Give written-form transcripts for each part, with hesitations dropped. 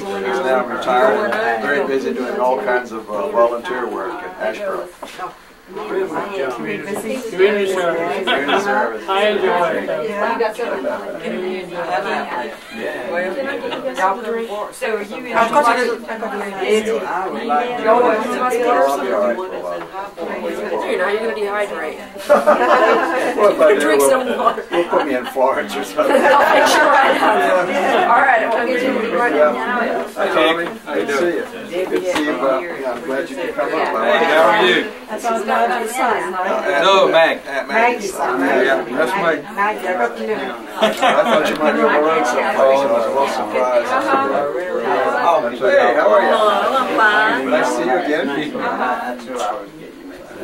He's now retired, very busy doing all kinds of volunteer work in Asheboro. Community service. Community service. I enjoy it. So you you're gonna dehydrate. Drink some water. We'll put me in Florence or something. I'll make sure right now. All right, I'll get you to be right now. Hi, Tommy. Good to see you. Good to see you. I'm glad you could come up. Hey, how are you? That's all God your son. No, Mag. Aunt Maggie's son. Yeah, that's Mag. I thought you might be on the road someplace. I was a little surprised. Hey, how are you? Hello, I'm fine. Nice to see you again. That's who I was getting mixed up.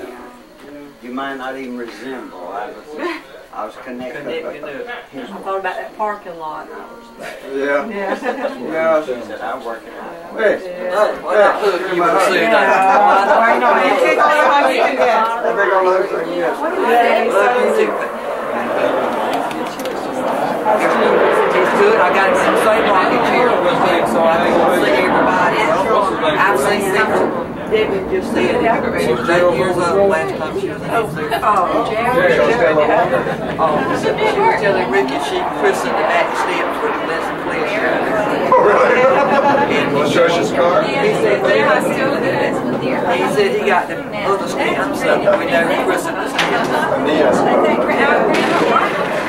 You might not even resemble. I was connected. I thought about that parking lot. Yeah. He said, I'm working out. Hey. You want to see that? It's good. I got some same rocking chair with me, so I can see everybody. I've seen some. Debbie just said she was 8 years old last time she was in there. She was telling Ricky she christened the back steps for the lesson class. Oh, really? Want to show us his car? He said he got the other steps, so we know he christened the steps.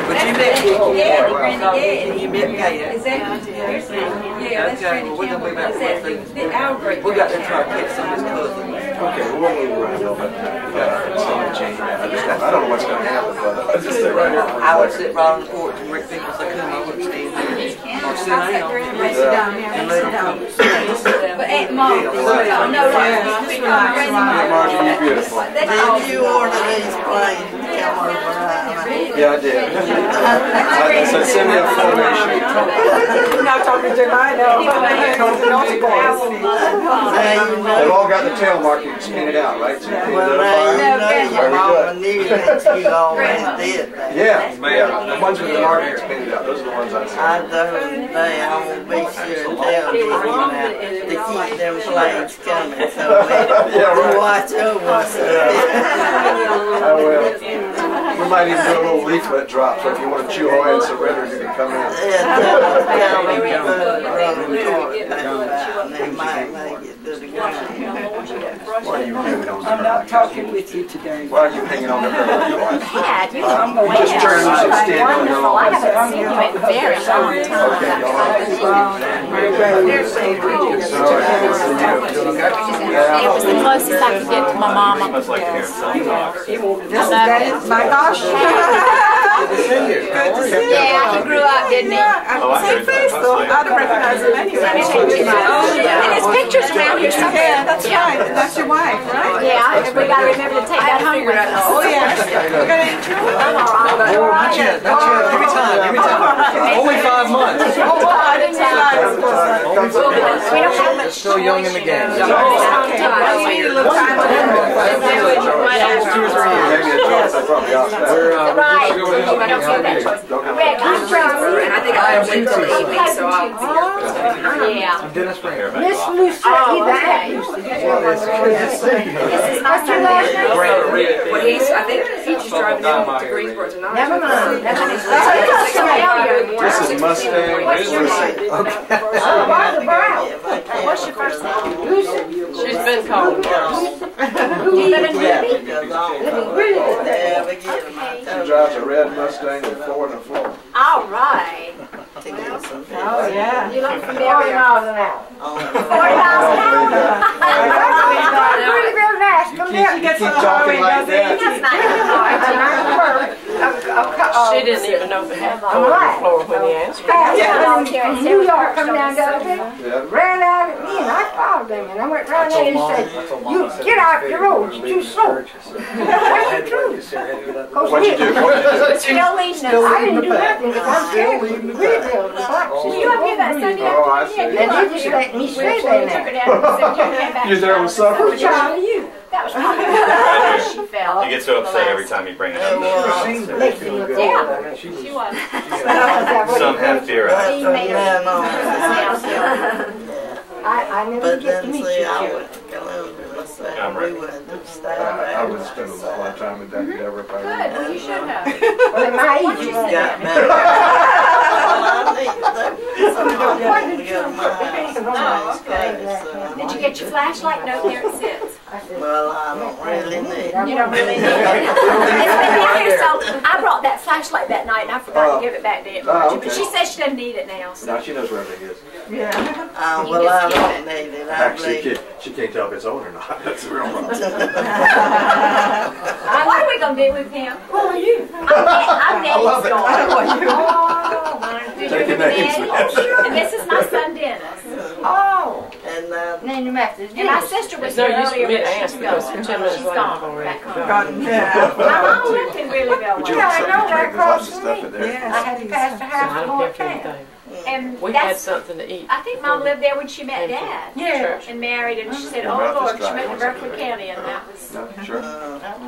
But you met Ricky. You met Kaya. Okay, well, we're going to be back for we got to try to get some of his cousins. Okay, we'll move around a little bit. I don't know what's going to happen, but I'll just stay right here. I would sit right on the porch and Rick thinks I couldn't. I wouldn't stand there. Or sit down and let him come. But Aunt Mom, no, Margie, you're beautiful. You ordered these planes to come over. Yeah, I did. I said, send me a formation. You're not talking to I know. They've all got the tail markings painted out, right? So you can Well, identify you're wrong. You always did that. Yeah, the ones with the markings painted out, those are the ones I saw. I don't say I will be sure to tell you now to keep them planes coming so Yeah, right. watch over us. I will. We might even do a little leaflet drop, so if you want to chew away and surrender, you can come in. Why are you hanging on to her? I'm not talking with you today. Why are you hanging on to her? Yeah, you You just turned loose and stand on your wonderful. I own. haven't seen you in a very long time. It was the closest I could get to my mama. My gosh. Yeah, he grew up, didn't he? Same face though. I don't recognize him anyway. And his picture's around here somewhere. Yeah, that's right. That's your wife, right? Yeah, we got to remember to take that home with us. Oh yes. We're gonna enjoy it. Not yet. Give me time. Only 5 months. Oh, I didn't realize. We don't have much. Still young in the game. Okay. We need a little time. Maybe a choice I probably ought to have. Right. I don't feel that choice. Rick, I'm from. I think I have wait till the evening, so I'll Yeah. Dennis Springer. Miss Lucy, okay. This is not your last name? Well, I think he's just driving down to Greensboro tonight. Never mind. This is Mustang. What's your name? Oh, Barbara Brown. What's your first name? Lucy. She's been called. Do you live in Ruby? She drives a red Mustang with 4 and a 4. All right. Oh yeah. You look familiar. 40 miles an hour. 40 miles an hour. Really real nice. Come here. You keep talking like that. That's nice. She didn't even know if it had I'm right. floor when he answered. From New York, come down to Yeah. ran out at me and I followed them and I went round there and said, you get out the road, you're too slow. That's the truth. What'd you do? Still leading us. I didn't do nothing because I'm scared we rebuild the black system. You up here that Sunday Oh, I see. And they just let me stay there. You're there with supper? Who's child are you? That was probably the she fell. You get so upset every time you bring it up. Lexi was Yeah, she was. Some have fear of it. He made her. I never But get to then meet see, I you. went to Columbia, so I'm we ready. went to stay I would there. spend a lot of time with that Deborah if I Good, were. well, you should have. Well, at my age, you You won't. got better. Well, I need to, somebody wanted to go to my house. Oh, okay. Did you get your flashlight? No, there it sits. Well, I don't really need You don't really need it. It's been here, so I brought that flashlight that night and I forgot to give it back to Aunt Margie. okay. But she says she doesn't need it now. So. Now she knows where everything is. well, I don't need it. I Actually, believe. she can't tell if it's on or not. That's the real problem. What are we going to do with him? Who are you? I'm Nettie's daughter. Oh, my. Did you Taking remember names, Nettie? man. Sure. And this is my son Dennis. Oh, And name the Methodist. And my sister was It's no here use for earlier, me to but she's ask because gone. 10 minutes She's later I've gone. already Back home. forgotten. My mom lived in Wheelerville. But you Yeah, I don't know, right there's lots across of the stuff in street. there. I had to pass the I house don't more care for time. anything. And We had that's, something to eat. I think Mom lived there when she met Dad. Yeah. And married, and she said, Your "Oh mouth is Lord," she dry. went to You want Berkeley something County, and that was No, sure.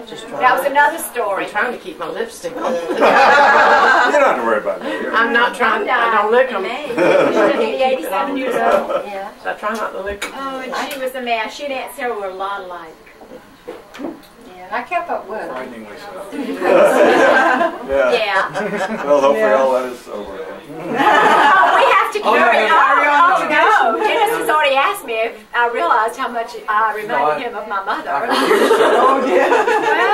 Just that was another story. I'm trying to keep my lipstick on. You don't have to worry about that. You're- I'm not trying. I don't lick them. She's going to be 87 years old. Yeah. So I try not to lick them. Oh, and she was a man. She and Aunt Sarah were a lot alike. Yeah, and I kept up with her. Frighteningly so. Yeah. Yeah. Well, hopefully all that is over. Oh, we have to carry on. on. Oh, no. Dennis has already asked me if I realized how much I reminded him of my mother. Oh, yeah.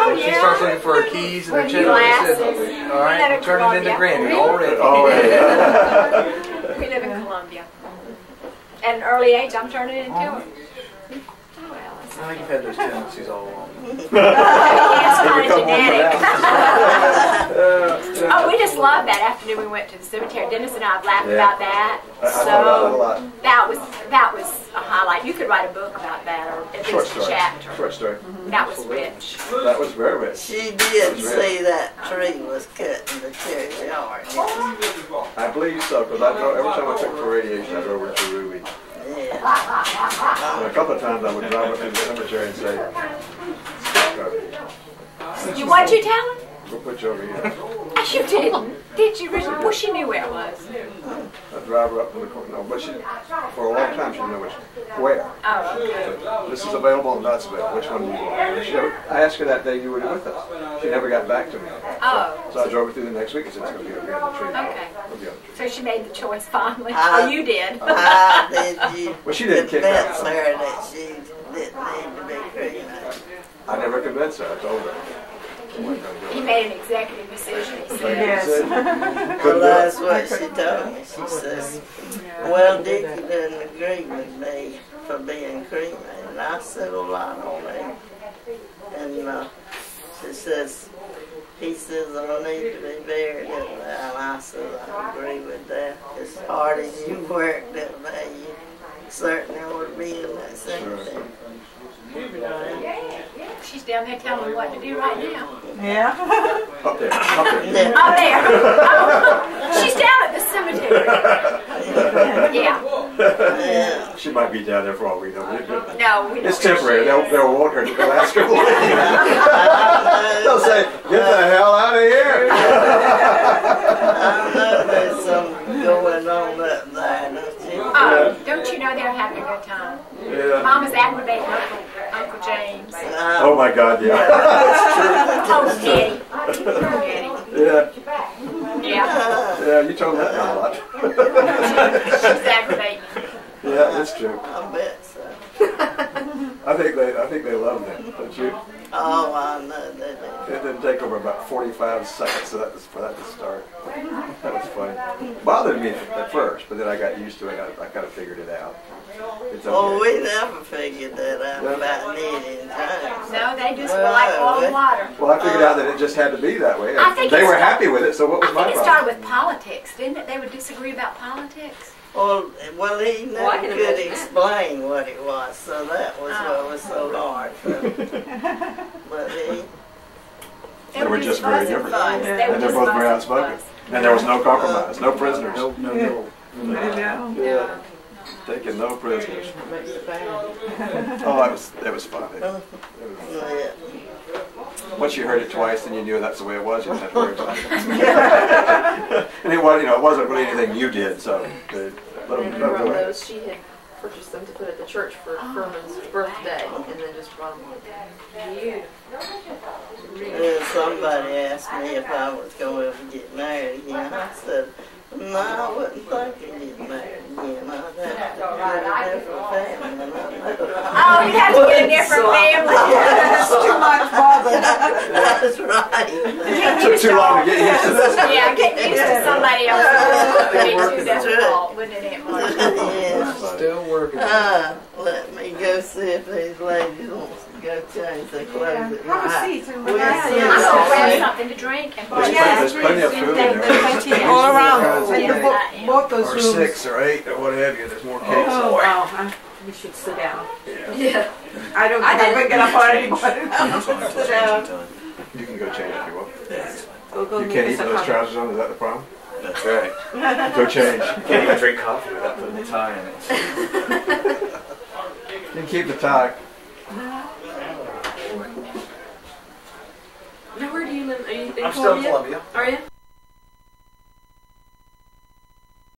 Well, She starts yeah. looking for her keys and her check. Glasses. All right, turn it into Granny already. Already. We live in Columbia. At an early age, I'm turning into her. Oh, well. I think you've had those tendencies all along. Yes, kind of Become one genetic. for Oh, we just loved that afternoon we went to the cemetery. Dennis and I have laughed Yeah. about that. I thought about it a lot. That was a highlight. You could write a book about that, or at Short least a story. chapter. Short story. That was rich. That was very rich. She did see that tree was cut in the churchyard. I believe so, because every time I took for radiation, I drove over to Ruby. Yeah. And a couple of times I would drive up to the cemetery and say, What'd you tell him? we'll put you over here. You didn't. Did you really? Well, she knew where it was. I'd drive her up to the corner. No, but she, for a long time, she didn't know where. Oh, okay. This is available and that's available. Which one do you want? I asked her that day you were with us. She never got back to me. Oh, So I drove her through the next week and said it's going to be over here on the tree. okay. It'll be on the tree. So she made the choice finally. I- Oh, you did. How did you Well, she didn't kick that. convince her that she didn't need to be cremated? I never convinced her. I told her. I wasn't gonna do He it. made an executive decision. He said. Yes. Well, that's what she told me. She says, well, Dickie didn't agree with me for being cremated. And I said a lot on that. And she says, he says, I need to be buried in that. And I said, I agree with that. As hard as you worked that day, you certainly ought to be in that cemetery. She's down there telling me what to do right now. Up there. Up there. Oh, there. Oh, she's down at the cemetery. Yeah. She might be down there for all we know. No, we don't. It's temporary. They'll want her to go ask her. They'll say, get the hell out of here. I know there's something going on up there, don't you? Oh, don't you know they're having a good time? Yeah. Mama's aggravating Uncle James. Oh my God, yeah. Oh, Nettie. Nettie. Yeah. Yeah. Yeah, you told me that a lot. She's aggravating. Yeah, it's true. I bet so. I think they love that, don't you? Oh, I know they do. It didn't take over about 45 seconds for that to start. That was funny. Bothered me at first, but then I got used to it. I kind of figured it out. It's okay. Oh, we never figured that out about Nettie and James. No, they just were like oil and water. Well, I figured out that it just had to be that way. I think They it were started- happy with it, so what was I my think it problem? started with politics, didn't it? They would disagree about politics. Well, he never could explain what it was, so that was what was so hard for him. But They were just very different. They were And they're just both very fuss and outspoken. fuss. And there was no compromise, no prisoners. No. Yeah. Taking no prisoners. That makes it bad. Oh, it was fun. yeah. Once you heard it twice, then you knew that's the way it was. You didn't have to worry about it. And it was, it wasn't really anything you did, so let them do it. She had purchased them to put at the church for Furman's birthday, and then just brought them on. And somebody asked me if I was going to ever get married again. I said, no, I wouldn't think of getting married again. I'd have to get a different family. Oh, you have to get a different family. That's too much bother. That's right. It took too long to get used to this. Yeah, getting used to somebody else would be too difficult, wouldn't it, Mark? Yes. Still working. Let me go see if these ladies want to go change their clothes at Have a night. seat and We'll relax. see I'm you going to grab soon. something to drink and There's plenty of food in there. All around. And both those Or rooms. 6 or 8 or what have you. There's more cakes. Oh, wow. We should sit down. Yeah. I don't think I'm going to get up on anybody. Sit down. You can go change if you want. Go You make can't us eat a those coffee. trousers on, is that the problem? That's right. Go change. Can't even drink coffee without putting the tie in it. You can keep the tie. Now, where do you live? Are you in I'm still in Columbia? Columbia. Are you?